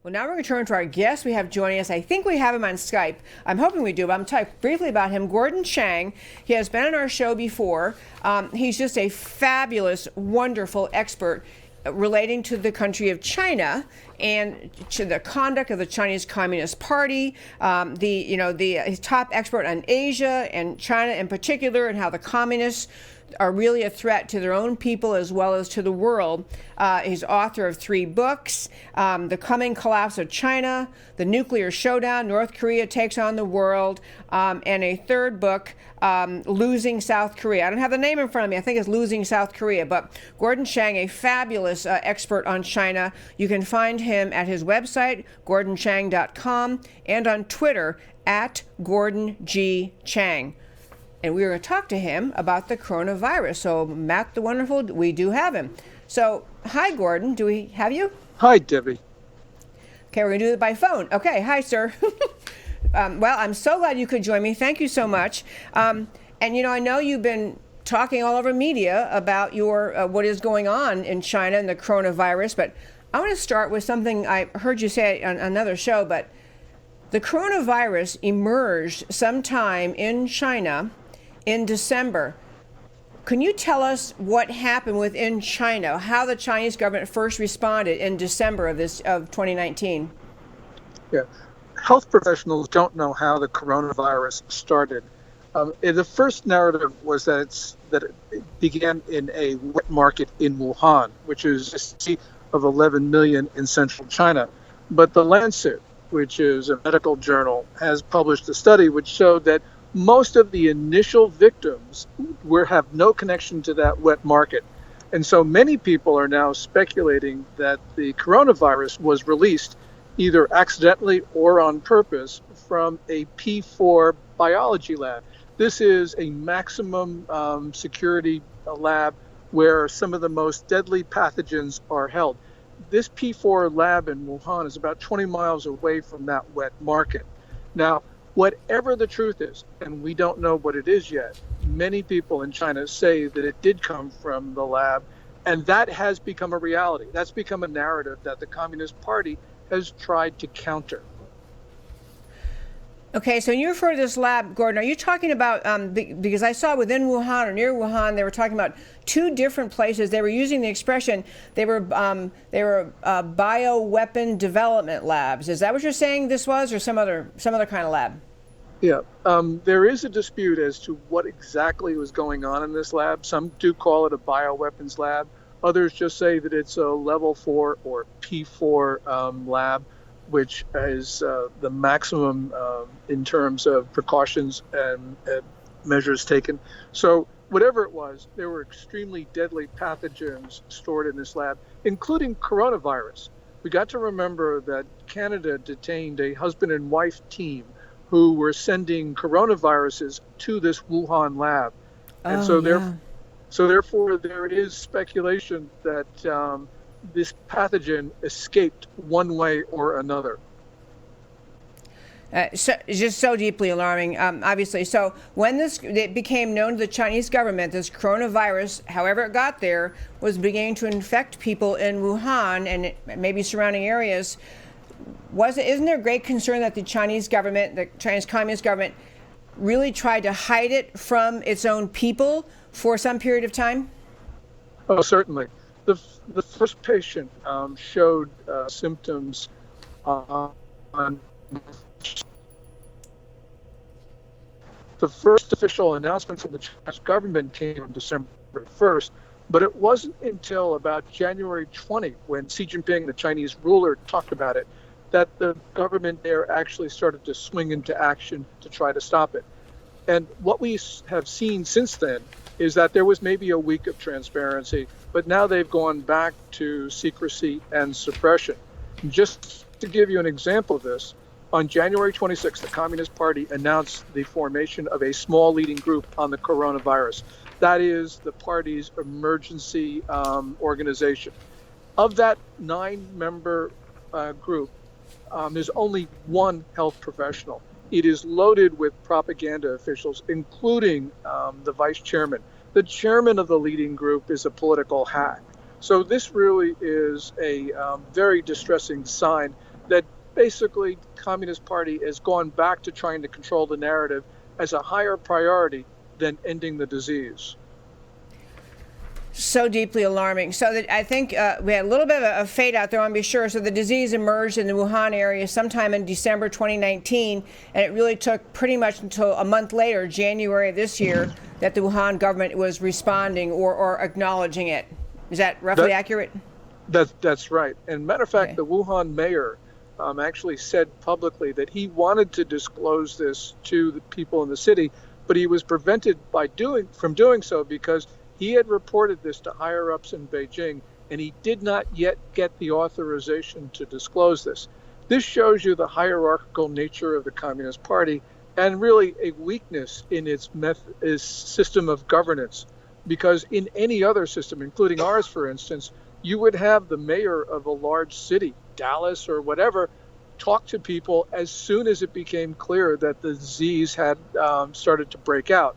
Well, now we're going to turn to our guest we have joining us. I think we have him on Skype. I'm hoping we do, but I'm talking briefly about him. Gordon Chang. He has been on our show before. He's just a fabulous, wonderful expert relating to the country of China and to the conduct of the Chinese Communist Party. He's top expert on Asia and China in particular, and how the communists are really a threat to their own people as well as to the world. He's author of 3 books, The Coming Collapse of China, The Nuclear Showdown, North Korea Takes on the World, and a 3rd book, Losing South Korea. I don't have the name in front of me. I think it's Losing South Korea. But Gordon Chang, a fabulous expert on China. You can find him at his website, gordonchang.com, and on Twitter, at Gordon G. Chang. And we were going to talk to him about the coronavirus. So, Matt the Wonderful, we do have him. So, hi, Gordon. Do we have you? Hi, Debbie. Okay, we're going to do it by phone. Okay, hi, sir. Well, I'm so glad you could join me. Thank you so much. And, I know you've been talking all over media about your what is going on in China and the coronavirus. But I want to start with something I heard you say on another show. But the coronavirus emerged sometime in China in December. Can you tell us what happened within China, how the Chinese government first responded in December of 2019? Yeah, health professionals don't know how the coronavirus started. The first narrative was that it began in a wet market in Wuhan, which is a city of 11 million in central China. But the Lancet, which is a medical journal, has published a study which showed that most of the initial victims have no connection to that wet market. And so many people are now speculating that the coronavirus was released either accidentally or on purpose from a P4 biology lab. This is a maximum security lab where some of the most deadly pathogens are held. This P4 lab in Wuhan is about 20 miles away from that wet market. Now, whatever the truth is, and we don't know what it is yet, many people in China say that it did come from the lab, and that has become a reality. That's become a narrative that the Communist Party has tried to counter. Okay, so when you refer to this lab, Gordon, are you talking about, because I saw within Wuhan or near Wuhan, they were talking about 2 different places. They were using the expression, they were bioweapon development labs. Is that what you're saying this was, or some other kind of lab? Yeah, there is a dispute as to what exactly was going on in this lab. Some do call it a bioweapons lab. Others just say that it's a level 4 or P4 lab, which is the maximum in terms of precautions and measures taken. So whatever it was, there were extremely deadly pathogens stored in this lab, including coronavirus. We got to remember that Canada detained a husband and wife team who were sending coronaviruses to this Wuhan lab. And therefore, there is speculation that this pathogen escaped one way or another. So it's just so deeply alarming, obviously. So when it became known to the Chinese government, this coronavirus, however it got there, was beginning to infect people in Wuhan and maybe surrounding areas, isn't there great concern that the Chinese government, the Chinese Communist government, really tried to hide it from its own people for some period of time? Oh, certainly. The first patient showed symptoms on the first official announcement from the Chinese government came on December 1st, but it wasn't until about January 20, when Xi Jinping, the Chinese ruler, talked about it, that the government there actually started to swing into action to try to stop it. And what we have seen since then is that there was maybe a week of transparency, but now they've gone back to secrecy and suppression. Just to give you an example of this, on January 26th, the Communist Party announced the formation of a small leading group on the coronavirus. That is the party's emergency organization. Of that 9-member group, there's only one health professional. It is loaded with propaganda officials, including the vice chairman. The chairman of the leading group is a political hack. So this really is a very distressing sign that basically Communist Party has gone back to trying to control the narrative as a higher priority than ending the disease. So deeply alarming. So that I think we had a little bit of a fade out there, I want to be sure. So the disease emerged in the Wuhan area sometime in December 2019, and it really took pretty much until a month later, January of this year, that the Wuhan government was responding or acknowledging it. Is that roughly accurate? That's right. And matter of fact, the Wuhan mayor actually said publicly that he wanted to disclose this to the people in the city, but he was prevented from doing so because he had reported this to higher ups in Beijing, and he did not yet get the authorization to disclose this. This shows you the hierarchical nature of the Communist Party and really a weakness in its system of governance. Because in any other system, including ours, for instance, you would have the mayor of a large city, Dallas or whatever, talk to people as soon as it became clear that the disease had started to break out.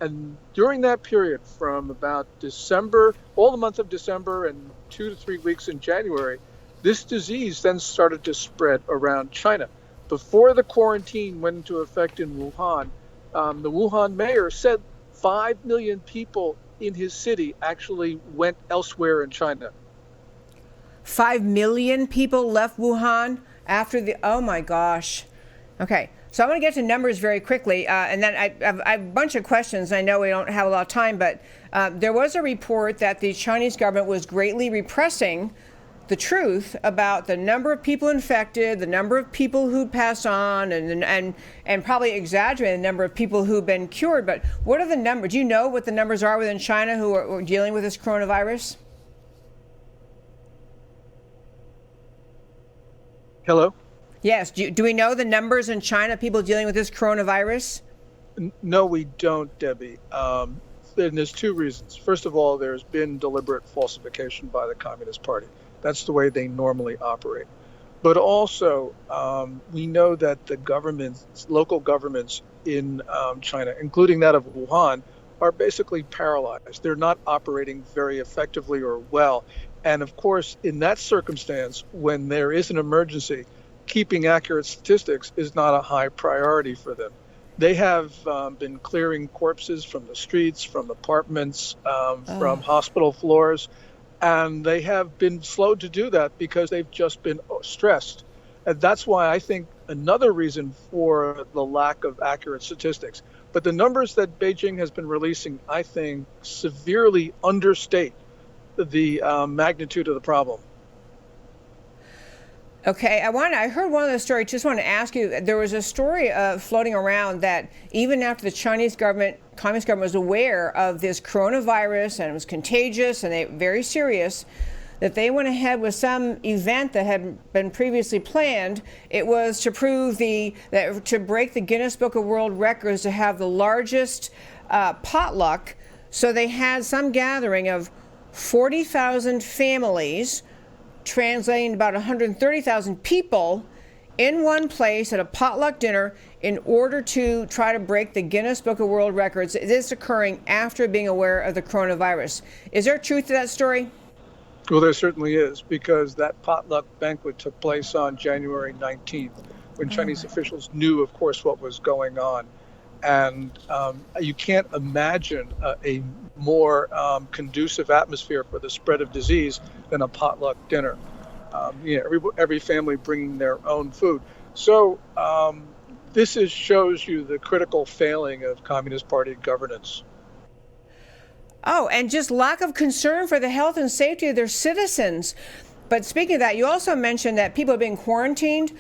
And during that period, from about December, all the month of December and 2 to 3 weeks in January, this disease then started to spread around China. Before the quarantine went into effect in Wuhan, the Wuhan mayor said 5 million people in his city actually went elsewhere in China. 5 million people left Wuhan after oh my gosh. Okay. So I want to get to numbers very quickly, and then I have a bunch of questions. I know we don't have a lot of time, but there was a report that the Chinese government was greatly repressing the truth about the number of people infected, the number of people who passed on, and probably exaggerating the number of people who've been cured. But what are the numbers? Do you know what the numbers are within China who are dealing with this coronavirus? Hello? Yes. Do we know the numbers in China, people dealing with this coronavirus? No, we don't, Debbie. And there's two reasons. First of all, there's been deliberate falsification by the Communist Party. That's the way they normally operate. But also, we know that the local governments in China, including that of Wuhan, are basically paralyzed. They're not operating very effectively or well. And of course, in that circumstance, when there is an emergency, keeping accurate statistics is not a high priority for them. They have been clearing corpses from the streets, from apartments, from hospital floors, and they have been slow to do that because they've just been stressed. And that's why I think another reason for the lack of accurate statistics. But the numbers that Beijing has been releasing, I think, severely understate the magnitude of the problem. Okay, I heard one of those stories. Just want to ask you. There was a story floating around that even after the Chinese government, Communist government, was aware of this coronavirus and it was contagious and very serious, that they went ahead with some event that had been previously planned. It was to prove to break the Guinness Book of World Records to have the largest potluck. So they had some gathering of 40,000 families, translating about 130,000 people in one place at a potluck dinner in order to try to break the Guinness Book of World Records. This occurring after being aware of the coronavirus. Is there truth to that story? Well, there certainly is, because that potluck banquet took place on January 19th, when Chinese officials knew, of course, what was going on. And you can't imagine a more conducive atmosphere for the spread of disease than a potluck dinner. Every family bringing their own food. So this shows you the critical failing of Communist Party governance. Oh, and just lack of concern for the health and safety of their citizens. But speaking of that, you also mentioned that people are being quarantined.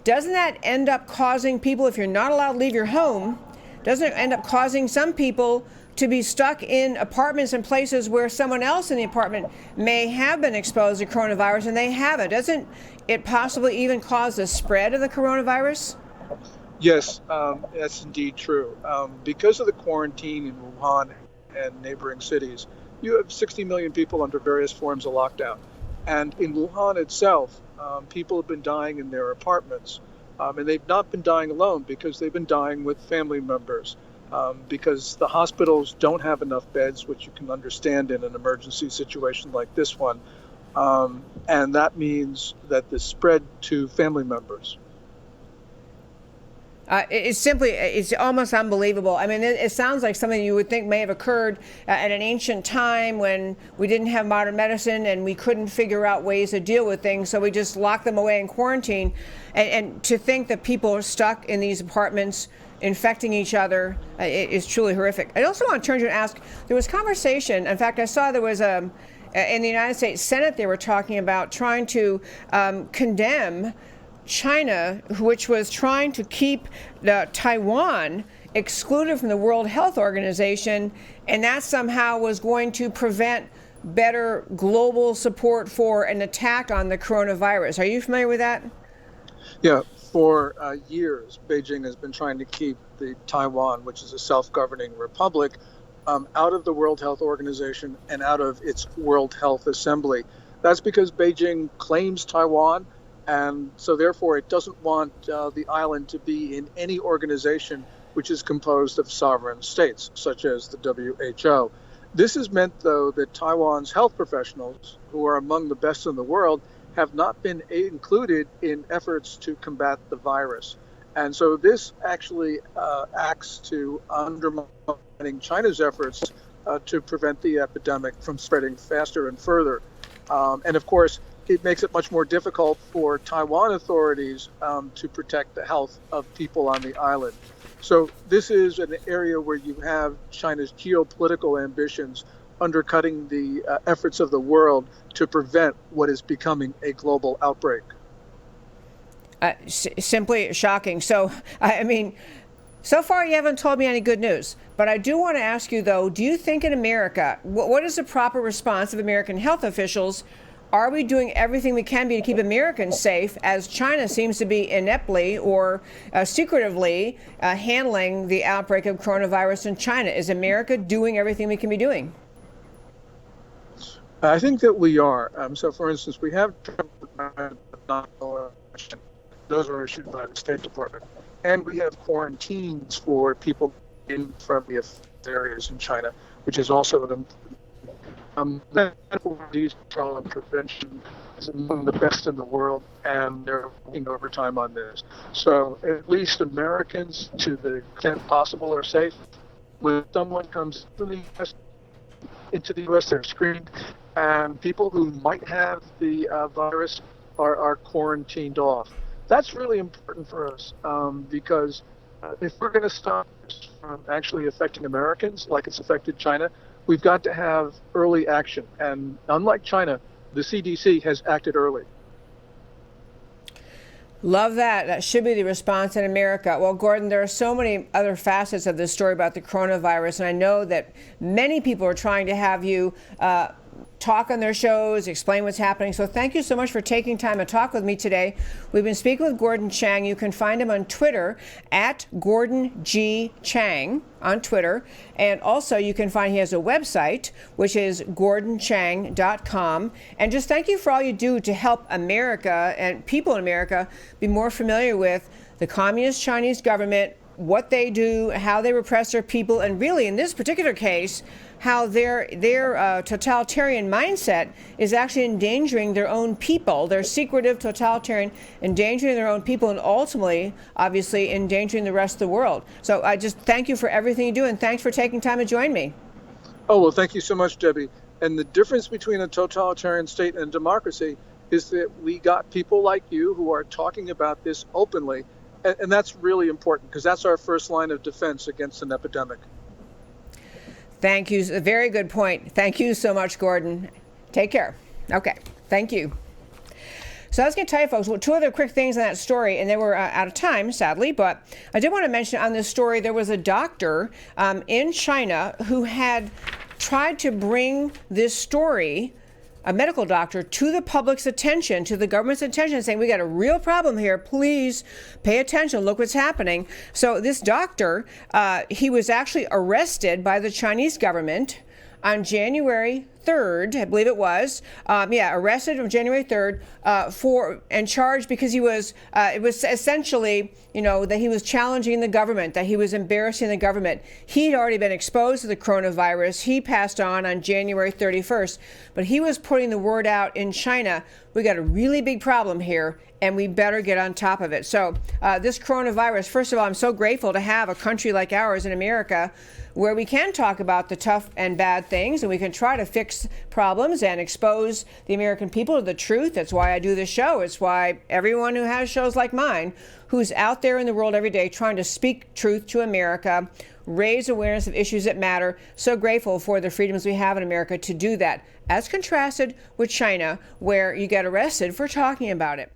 Doesn't that end up causing people, if you're not allowed to leave your home, doesn't it end up causing some people to be stuck in apartments and places where someone else in the apartment may have been exposed to coronavirus and they haven't? Doesn't it possibly even cause the spread of the coronavirus? Yes, that's indeed true. Because of the quarantine in Wuhan and neighboring cities, you have 60 million people under various forms of lockdown. And in Wuhan itself, people have been dying in their apartments. And they've not been dying alone, because they've been dying with family members, because the hospitals don't have enough beds, which you can understand in an emergency situation like this one. And that means that the spread to family members. It's almost unbelievable. I mean, it sounds like something you would think may have occurred at an ancient time when we didn't have modern medicine and we couldn't figure out ways to deal with things. So we just locked them away in quarantine. And to think that people are stuck in these apartments infecting each other is truly horrific. I also want to turn to you and ask, there was conversation. In fact, I saw there was in the United States Senate, they were talking about trying to condemn China, which was trying to keep Taiwan excluded from the World Health Organization, and that somehow was going to prevent better global support for an attack on the coronavirus. Are you familiar with that? Yeah, for years, Beijing has been trying to keep the Taiwan, which is a self-governing republic, out of the World Health Organization and out of its World Health Assembly. That's because Beijing claims Taiwan, and so therefore it doesn't want the island to be in any organization which is composed of sovereign states, such as the WHO. This has meant, though, that Taiwan's health professionals, who are among the best in the world, have not been included in efforts to combat the virus. And so this actually acts to undermining China's efforts to prevent the epidemic from spreading faster and further. And of course, it makes it much more difficult for Taiwan authorities to protect the health of people on the island. So this is an area where you have China's geopolitical ambitions undercutting the efforts of the world to prevent what is becoming a global outbreak. Simply shocking. So, I mean, so far you haven't told me any good news. But I do want to ask you, though, do you think in America, what is the proper response of American health officials? Are we doing everything we can be to keep Americans safe, as China seems to be ineptly or secretively handling the outbreak of coronavirus in China? Is America doing everything we can be doing? I think that we are. So, for instance, we have those are issued by the State Department, and we have quarantines for people in friendly areas in China, which is also an medical disease control and prevention is among the best in the world, and they're working overtime on this. So at least Americans, to the extent possible, are safe. When someone comes into the U.S., they're screened, and people who might have the virus are quarantined off. That's really important for us because if we're going to stop this from actually affecting Americans like it's affected China, we've got to have early action. And unlike China, the CDC has acted early. Love that. That should be the response in America. Well, Gordon, there are so many other facets of this story about the coronavirus, and I know that many people are trying to have you talk on their shows, explain what's happening. So thank you so much for taking time to talk with me today. We've been speaking with Gordon Chang. You can find him on Twitter at Gordon G. Chang on Twitter. And also you can find he has a website, which is gordonchang.com. And just thank you for all you do to help America and people in America be more familiar with the Communist Chinese government, what they do, how they repress their people, and really in this particular case, how their totalitarian mindset is actually endangering their own people, their secretive totalitarian, endangering their own people, and ultimately, obviously, endangering the rest of the world. So I just thank you for everything you do, and thanks for taking time to join me. Oh, well, thank you so much, Debbie. And the difference between a totalitarian state and democracy is that we got people like you who are talking about this openly, and that's really important because that's our first line of defense against an epidemic. Thank you. A very good point. Thank you so much, Gordon. Take care. Okay. Thank you. So I was going to tell you, folks, well, two other quick things on that story, and they were out of time, sadly, but I did want to mention on this story, there was a doctor in China who had tried to bring this story, a medical doctor, to the public's attention, to the government's attention, saying, we got a real problem here. Please pay attention. Look what's happening. So this doctor, he was actually arrested by the Chinese government on January 3rd, I believe it was. Arrested on January 3rd and charged because it was essentially, that he was challenging the government, that he was embarrassing the government. He'd already been exposed to the coronavirus. He passed on January 31st, but he was putting the word out in China. We got a really big problem here, and we better get on top of it. So this coronavirus, first of all, I'm so grateful to have a country like ours in America where we can talk about the tough and bad things, and we can try to fix problems and expose the American people to the truth. That's why I do this show. It's why everyone who has shows like mine, who's out there in the world every day trying to speak truth to America, raise awareness of issues that matter. So grateful for the freedoms we have in America to do that, as contrasted with China, where you get arrested for talking about it.